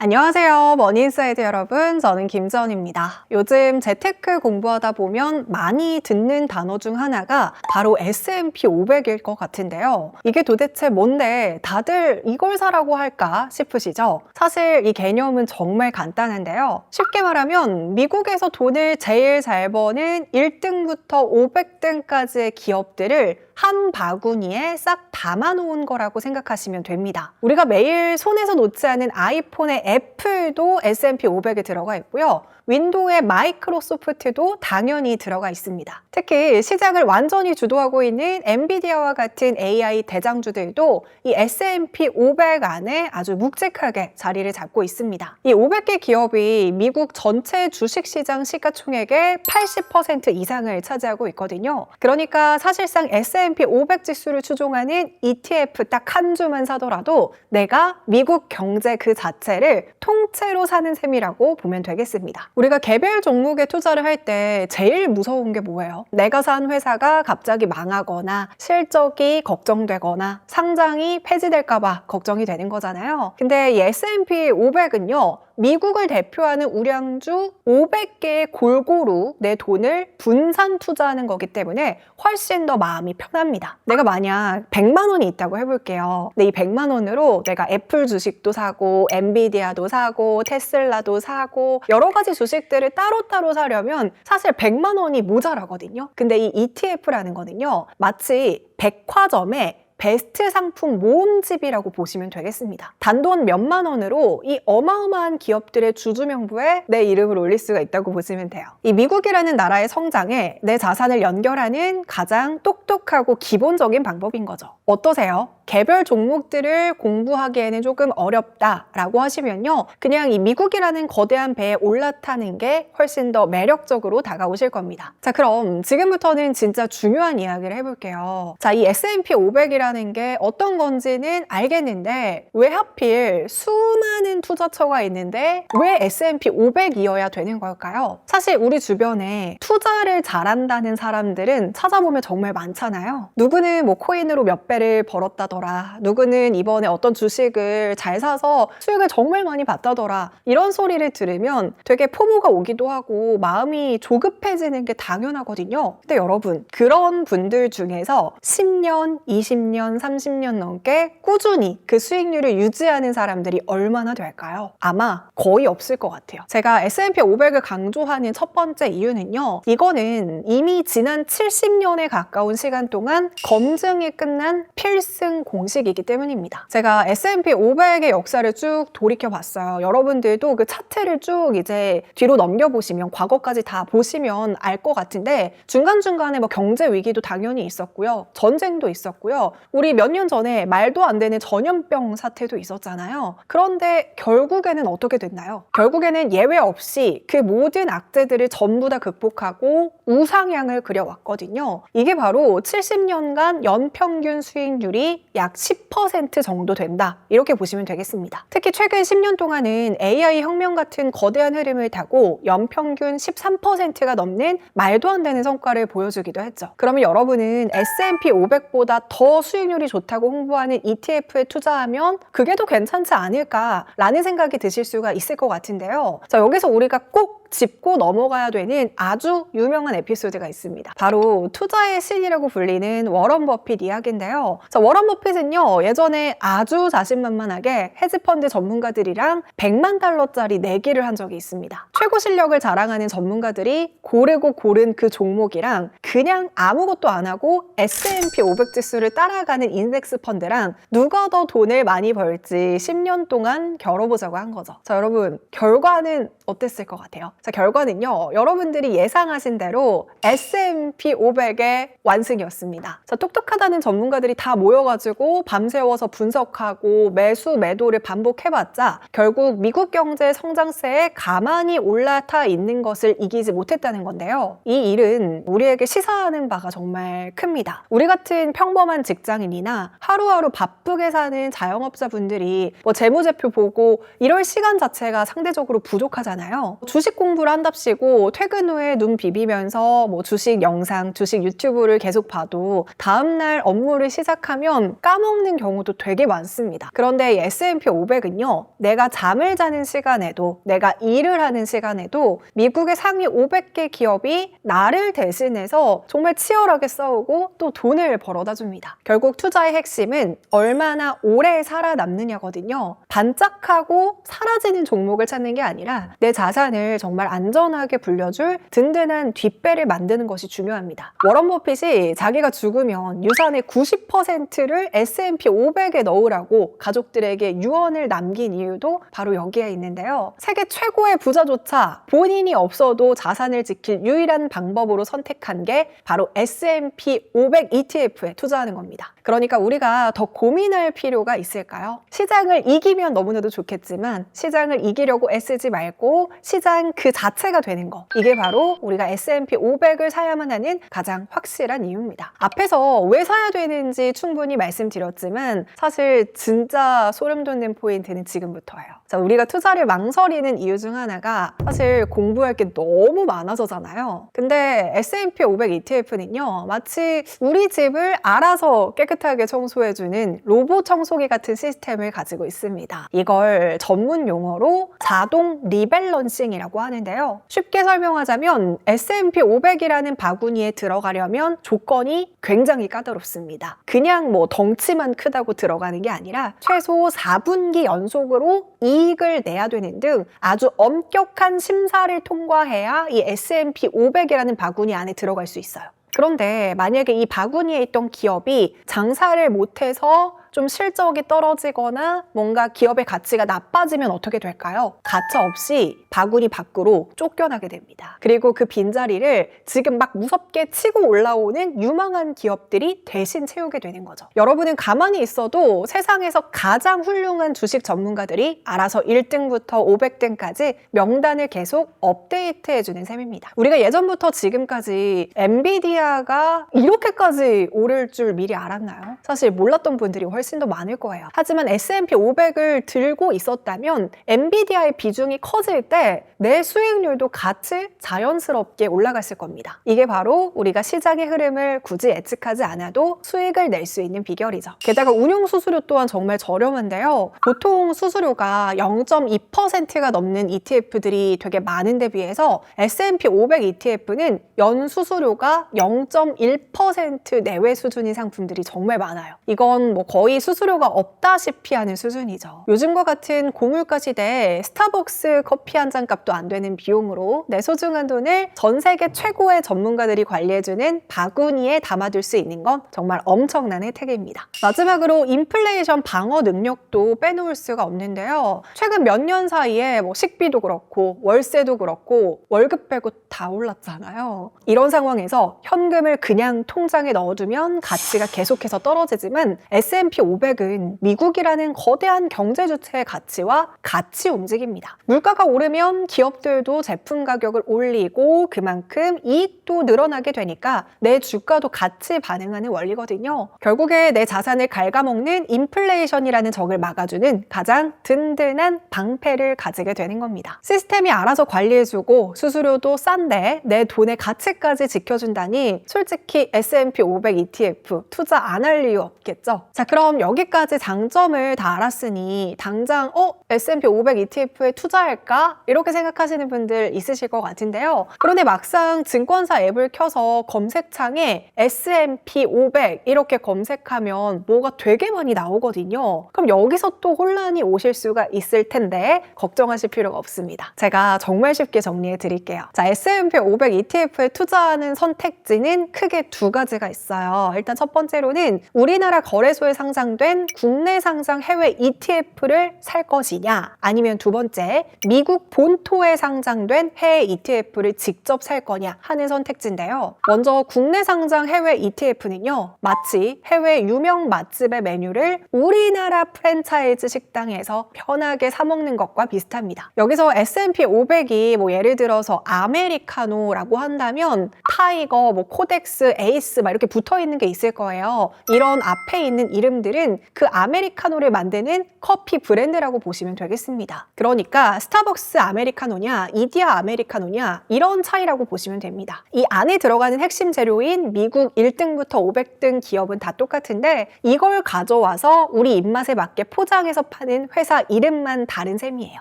안녕하세요. 머니인사이드 여러분. 저는 김지연입니다. 요즘 재테크 공부하다 보면 많이 듣는 단어 중 하나가 바로 S&P 500일 것 같은데요. 이게 도대체 뭔데 다들 이걸 사라고 할까 싶으시죠? 사실 이 개념은 정말 간단한데요. 쉽게 말하면 미국에서 돈을 제일 잘 버는 1등부터 500등까지의 기업들을 한 바구니에 싹 담아놓은 거라고 생각하시면 됩니다. 우리가 매일 손에서 놓지 않은 아이폰의 애플도 S&P 500에 들어가 있고요. 윈도우의 마이크로소프트도 당연히 들어가 있습니다. 특히 시장을 완전히 주도하고 있는 엔비디아와 같은 AI 대장주들도 이 S&P 500 안에 아주 묵직하게 자리를 잡고 있습니다. 이 500개 기업이 미국 전체 주식시장 시가총액의 80% 이상을 차지하고 있거든요. 그러니까 사실상 S&P 500 지수를 추종하는 ETF 딱 한 주만 사더라도 내가 미국 경제 그 자체를 통째로 사는 셈이라고 보면 되겠습니다. 우리가 개별 종목에 투자를 할 때 제일 무서운 게 뭐예요? 내가 산 회사가 갑자기 망하거나 실적이 걱정되거나 상장이 폐지될까 봐 걱정이 되는 거잖아요. 근데 이 S&P 500은요. 미국을 대표하는 우량주 500개의 골고루 내 돈을 분산 투자하는 거기 때문에 훨씬 더 마음이 편합니다. 내가 만약 100만 원이 있다고 해볼게요. 근데 이 100만 원으로 내가 애플 주식도 사고 엔비디아도 사고 테슬라도 사고 여러 가지 주식들을 따로따로 사려면 사실 100만 원이 모자라거든요. 근데 이 ETF라는 거는요. 마치 백화점에 베스트 상품 모음집이라고 보시면 되겠습니다. 단돈 몇만 원으로 이 어마어마한 기업들의 주주명부에 내 이름을 올릴 수가 있다고 보시면 돼요. 이 미국이라는 나라의 성장에 내 자산을 연결하는 가장 똑똑하고 기본적인 방법인 거죠. 어떠세요? 개별 종목들을 공부하기에는 조금 어렵다라고 하시면요. 그냥 이 미국이라는 거대한 배에 올라타는 게 훨씬 더 매력적으로 다가오실 겁니다. 자, 그럼 지금부터는 진짜 중요한 이야기를 해볼게요. 자, 이 S&P 500이라는 게 어떤 건지는 알겠는데 왜 하필 수많은 투자처가 있는데 왜 S&P 500이어야 되는 걸까요? 사실 우리 주변에 투자를 잘한다는 사람들은 찾아보면 정말 많잖아요. 누구는 뭐 코인으로 몇 배를 벌었다더라. 누구는 이번에 어떤 주식을 잘 사서 수익을 정말 많이 봤다더라. 이런 소리를 들으면 되게 포모가 오기도 하고 마음이 조급해지는 게 당연하거든요. 근데 여러분, 그런 분들 중에서 10년, 20년, 30년 넘게 꾸준히 그 수익률을 유지하는 사람들이 얼마나 될까요? 아마 거의 없을 것 같아요. 제가 S&P 500을 강조하는 첫 번째 이유는요. 이거는 이미 지난 70년에 가까운 시간 동안 검증이 끝난 필승 공식이기 때문입니다. 제가 S&P 500의 역사를 쭉 돌이켜봤어요. 여러분들도 그 차트를 쭉 이제 뒤로 넘겨보시면 과거까지 다 보시면 알 것 같은데 중간중간에 뭐 경제 위기도 당연히 있었고요. 전쟁도 있었고요. 우리 몇 년 전에 말도 안 되는 전염병 사태도 있었잖아요. 그런데 결국에는 어떻게 됐나요? 결국에는 예외 없이 그 모든 악재들을 전부 다 극복하고 우상향을 그려왔거든요. 이게 바로 70년간 연평균 수익률이 약 10% 정도 된다. 이렇게 보시면 되겠습니다. 특히 최근 10년 동안은 AI 혁명 같은 거대한 흐름을 타고 연평균 13%가 넘는 말도 안 되는 성과를 보여주기도 했죠. 그러면 여러분은 S&P 500보다 더 수익률이 좋다고 홍보하는 ETF에 투자하면 그게 더 괜찮지 않을까라는 생각이 드실 수가 있을 것 같은데요. 자, 여기서 우리가 꼭 짚고 넘어가야 되는 아주 유명한 에피소드가 있습니다. 바로 투자의 신이라고 불리는 워런 버핏 이야기인데요. 자, 워런 버핏은요. 예전에 아주 자신만만하게 헤지펀드 전문가들이랑 100만 달러짜리 내기를 한 적이 있습니다. 최고 실력을 자랑하는 전문가들이 고르고 고른 그 종목이랑 그냥 아무것도 안 하고 S&P 500 지수를 따라가는 인덱스 펀드랑 누가 더 돈을 많이 벌지 10년 동안 겨뤄보자고 한 거죠. 자, 여러분, 결과는 어땠을 것 같아요? 자, 결과는요. 여러분들이 예상하신 대로 S&P 500의 완승이었습니다. 자, 똑똑하다는 전문가들이 다 모여가지고 밤새워서 분석하고 매수, 매도를 반복해봤자 결국 미국 경제 성장세에 가만히 올라타 있는 것을 이기지 못했다는 건데요. 이 일은 우리에게 시사하는 바가 정말 큽니다. 우리 같은 평범한 직장인이나 하루하루 바쁘게 사는 자영업자분들이 뭐 재무제표 보고 이럴 시간 자체가 상대적으로 부족하잖아요. 주식 공부 공부를 한답시고 퇴근 후에 눈 비비면서 뭐 주식 영상, 주식 유튜브를 계속 봐도 다음날 업무를 시작하면 까먹는 경우도 되게 많습니다. 그런데 이 S&P 500은요, 내가 잠을 자는 시간에도, 내가 일을 하는 시간에도 미국의 상위 500개 기업이 나를 대신해서 정말 치열하게 싸우고 또 돈을 벌어다 줍니다. 결국 투자의 핵심은 얼마나 오래 살아남느냐거든요. 반짝하고 사라지는 종목을 찾는 게 아니라 내 자산을 정말 안전하게 불려줄 든든한 뒷배를 만드는 것이 중요합니다. 워런 버핏이 자기가 죽으면 유산의 90%를 S&P 500에 넣으라고 가족들에게 유언을 남긴 이유도 바로 여기에 있는데요. 세계 최고의 부자조차 본인이 없어도 자산을 지킬 유일한 방법으로 선택한 게 바로 S&P 500 ETF에 투자하는 겁니다. 그러니까 우리가 더 고민할 필요가 있을까요? 시장을 이기면 너무나도 좋겠지만 시장을 이기려고 애쓰지 말고 시장 그 자체가 되는 거, 이게 바로 우리가 S&P 500을 사야만 하는 가장 확실한 이유입니다. 앞에서 왜 사야 되는지 충분히 말씀드렸지만 사실 진짜 소름 돋는 포인트는 지금부터예요. 자, 우리가 투자를 망설이는 이유 중 하나가 사실 공부할 게 너무 많아서잖아요. 근데 S&P 500 ETF는요, 마치 우리 집을 알아서 깨끗하게 청소해주는 로봇 청소기 같은 시스템을 가지고 있습니다. 이걸 전문 용어로 자동 리밸런싱이라고 하는데요. 쉽게 설명하자면 S&P 500이라는 바구니에 들어가려면 조건이 굉장히 까다롭습니다. 그냥 뭐 덩치만 크다고 들어가는 게 아니라 최소 4분기 연속으로 이익을 내야 되는 등 아주 엄격한 심사를 통과해야 이 S&P 500이라는 바구니 안에 들어갈 수 있어요. 그런데 만약에 이 바구니에 있던 기업이 장사를 못해서 좀 실적이 떨어지거나 뭔가 기업의 가치가 나빠지면 어떻게 될까요? 가차 없이 바구니 밖으로 쫓겨나게 됩니다. 그리고 그 빈자리를 지금 막 무섭게 치고 올라오는 유망한 기업들이 대신 채우게 되는 거죠. 여러분은 가만히 있어도 세상에서 가장 훌륭한 주식 전문가들이 알아서 1등부터 500등까지 명단을 계속 업데이트해주는 셈입니다. 우리가 예전부터 지금까지 엔비디아가 이렇게까지 오를 줄 미리 알았나요? 사실 몰랐던 분들이 훨씬 더 많을 거예요. 하지만 S&P 500을 들고 있었다면 엔비디아의 비중이 커질 때 내 수익률도 같이 자연스럽게 올라갔을 겁니다. 이게 바로 우리가 시장의 흐름을 굳이 예측하지 않아도 수익을 낼 수 있는 비결이죠. 게다가 운용 수수료 또한 정말 저렴한데요. 보통 수수료가 0.2%가 넘는 ETF들이 되게 많은데 비해서 S&P 500 ETF는 연 수수료가 0.1% 내외 수준인 상품들이 정말 많아요. 이건 뭐 거의 수수료가 없다시피 하는 수준이죠. 요즘과 같은 고물가 시대에 스타벅스 커피 한 잔 값도 안 되는 비용으로 내 소중한 돈을 전 세계 최고의 전문가들이 관리해주는 바구니에 담아둘 수 있는 건 정말 엄청난 혜택입니다. 마지막으로 인플레이션 방어 능력도 빼놓을 수가 없는데요. 최근 몇 년 사이에 뭐 식비도 그렇고 월세도 그렇고 월급 빼고 다 올랐잖아요. 이런 상황에서 현금을 그냥 통장에 넣어두면 가치가 계속해서 떨어지지만 S&P 500은 미국이라는 거대한 경제 주체의 가치와 같이 움직입니다. 물가가 오르면 기업들도 제품 가격을 올리고 그만큼 이익도 늘어나게 되니까 내 주가도 같이 반응하는 원리거든요. 결국에 내 자산을 갉아먹는 인플레이션이라는 적을 막아주는 가장 든든한 방패를 가지게 되는 겁니다. 시스템이 알아서 관리해주고 수수료도 싼데 내 돈의 가치까지 지켜준다니 솔직히 S&P 500 ETF 투자 안 할 이유 없겠죠? 자, 그럼 여기까지 장점을 다 알았으니 당장 S&P 500 ETF에 투자할까? 이렇게 생각하시는 분들 있으실 것 같은데요. 그런데 막상 증권사 앱을 켜서 검색창에 S&P 500 이렇게 검색하면 뭐가 되게 많이 나오거든요. 그럼 여기서 또 혼란이 오실 수가 있을 텐데 걱정하실 필요가 없습니다. 제가 정말 쉽게 정리해 드릴게요. 자, S&P 500 ETF에 투자하는 선택지는 크게 두 가지가 있어요. 일단 첫 번째로는 우리나라 거래소에 상장된 국내 상장 해외 ETF를 살 것이냐, 아니면 두 번째 미국 본토에 상장된 해외 ETF를 직접 살 거냐 하는 선택지인데요. 먼저 국내 상장 해외 ETF는요, 마치 해외 유명 맛집의 메뉴를 우리나라 프랜차이즈 식당에서 편하게 사 먹는 것과 비슷합니다. 여기서 S&P 500이 뭐 예를 들어서 아메리카노라고 한다면 타이거, 뭐 코덱스, 에이스 막 이렇게 붙어 있는 게 있을 거예요. 이런 앞에 있는 이름들 회사들은 그 아메리카노를 만드는 커피 브랜드라고 보시면 되겠습니다. 그러니까 스타벅스 아메리카노냐, 이디야 아메리카노냐 이런 차이라고 보시면 됩니다. 이 안에 들어가는 핵심 재료인 미국 1등부터 500등 기업은 다 똑같은데 이걸 가져와서 우리 입맛에 맞게 포장해서 파는 회사 이름만 다른 셈이에요.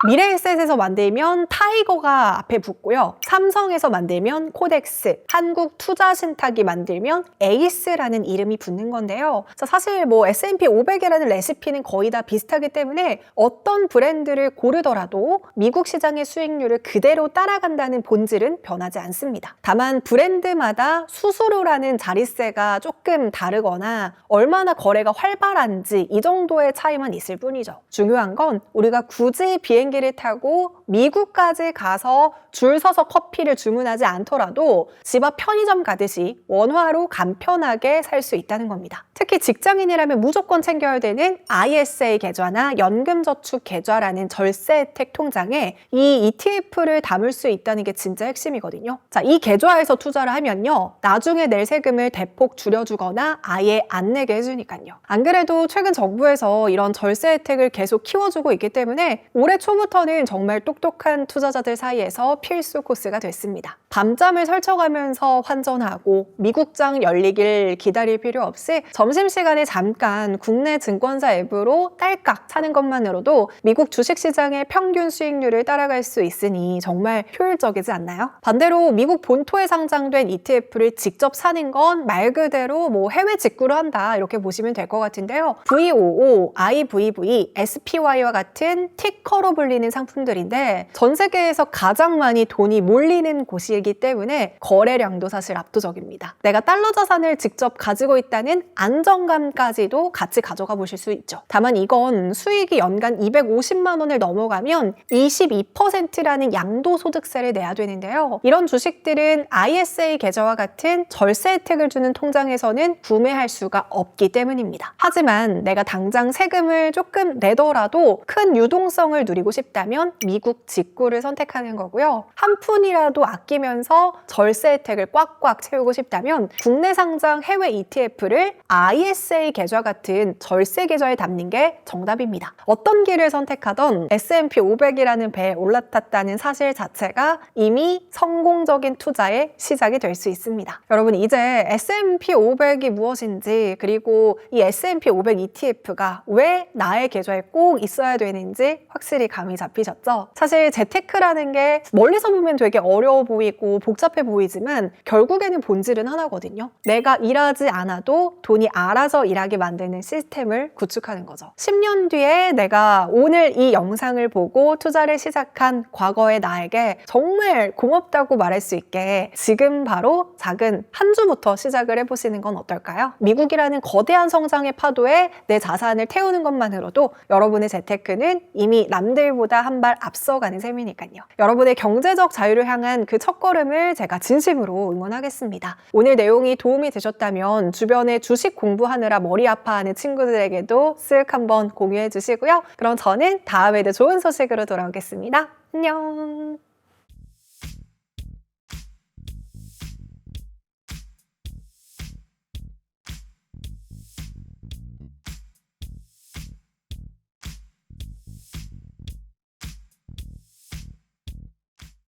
미래에셋에서 만들면 타이거가 앞에 붙고요. 삼성에서 만들면 코덱스, 한국투자신탁이 만들면 에이스라는 이름이 붙는 건데요. 사실 뭐 S&P 500이라는 레시피는 거의 다 비슷하기 때문에 어떤 브랜드를 고르더라도 미국 시장의 수익률을 그대로 따라간다는 본질은 변하지 않습니다. 다만 브랜드마다 수수료라는 자릿세가 조금 다르거나 얼마나 거래가 활발한지 이 정도의 차이만 있을 뿐이죠. 중요한 건 우리가 굳이 비행기를 타고 미국까지 가서 줄 서서 커피를 주문하지 않더라도 집 앞 편의점 가듯이 원화로 간편하게 살 수 있다는 겁니다. 특히 직장인이라면 무조건 챙겨야 되는 ISA 계좌나 연금저축 계좌라는 절세 혜택 통장에 이 ETF를 담을 수 있다는 게 진짜 핵심이거든요. 자, 이 계좌에서 투자를 하면요. 나중에 낼 세금을 대폭 줄여주거나 아예 안 내게 해주니까요. 안 그래도 최근 정부에서 이런 절세 혜택을 계속 키워주고 있기 때문에 올해 초부터는 정말 똑똑한 투자자들 사이에서 필수 코스가 됐습니다. 밤잠을 설쳐가면서 환전하고 미국장 열리길 기다릴 필요 없이 점심시간에 잠깐 국내 증권사 앱으로 딸깍 사는 것만으로도 미국 주식시장의 평균 수익률을 따라갈 수 있으니 정말 효율적이지 않나요? 반대로 미국 본토에 상장된 ETF를 직접 사는 건 말 그대로 뭐 해외 직구를 한다 이렇게 보시면 될 것 같은데요. VOO, IVV, SPY와 같은 티커로 불리는 상품들인데 전 세계에서 가장 많이 돈이 몰리는 곳이기 때문에 거래량도 사실 압도적입니다. 내가 달러 자산을 직접 가지고 있다는 안정감까지도 같이 가져가 보실 수 있죠. 다만 이건 수익이 연간 250만 원을 넘어가면 22%라는 양도소득세를 내야 되는데요. 이런 주식들은 ISA 계좌와 같은 절세 혜택을 주는 통장에서는 구매할 수가 없기 때문입니다. 하지만 내가 당장 세금을 조금 내더라도 큰 유동성을 누리고 싶다면 미국 직구를 선택하는 거고요. 한 푼이라도 아끼면서 절세 혜택을 꽉꽉 채우고 싶다면 국내 상장 해외 ETF를 ISA 계좌 같은 절세 계좌에 담는 게 정답입니다. 어떤 길을 선택하던 S&P 500이라는 배에 올라탔다는 사실 자체가 이미 성공적인 투자의 시작이 될 수 있습니다. 여러분 이제 S&P 500이 무엇인지 그리고 이 S&P 500 ETF가 왜 나의 계좌에 꼭 있어야 되는지 확실히 감이 잡히셨죠? 사실 재테크라는 게 멀리서 보면 되게 어려워 보이고 복잡해 보이지만 결국에는 본질은 하나거든요. 내가 일하지 않아도 돈이 알아서 일하게 만드는 시스템을 구축하는 거죠. 10년 뒤에 내가 오늘 이 영상을 보고 투자를 시작한 과거의 나에게 정말 고맙다고 말할 수 있게 지금 바로 작은 한 주부터 시작을 해보시는 건 어떨까요? 미국이라는 거대한 성장의 파도에 내 자산을 태우는 것만으로도 여러분의 재테크는 이미 남들보다 한 발 앞서가는 셈이니까요. 여러분의 경제적 자유를 향한 그 첫걸음을 제가 진심으로 응원하겠습니다. 오늘 내용이 도움이 되셨다면 주변에 주식 공부하느라 머리 아파하는 친구들에게도 쓱 한번 공유해 주시고요. 그럼 저는 다음에도 좋은 소식으로 돌아오겠습니다. 안녕!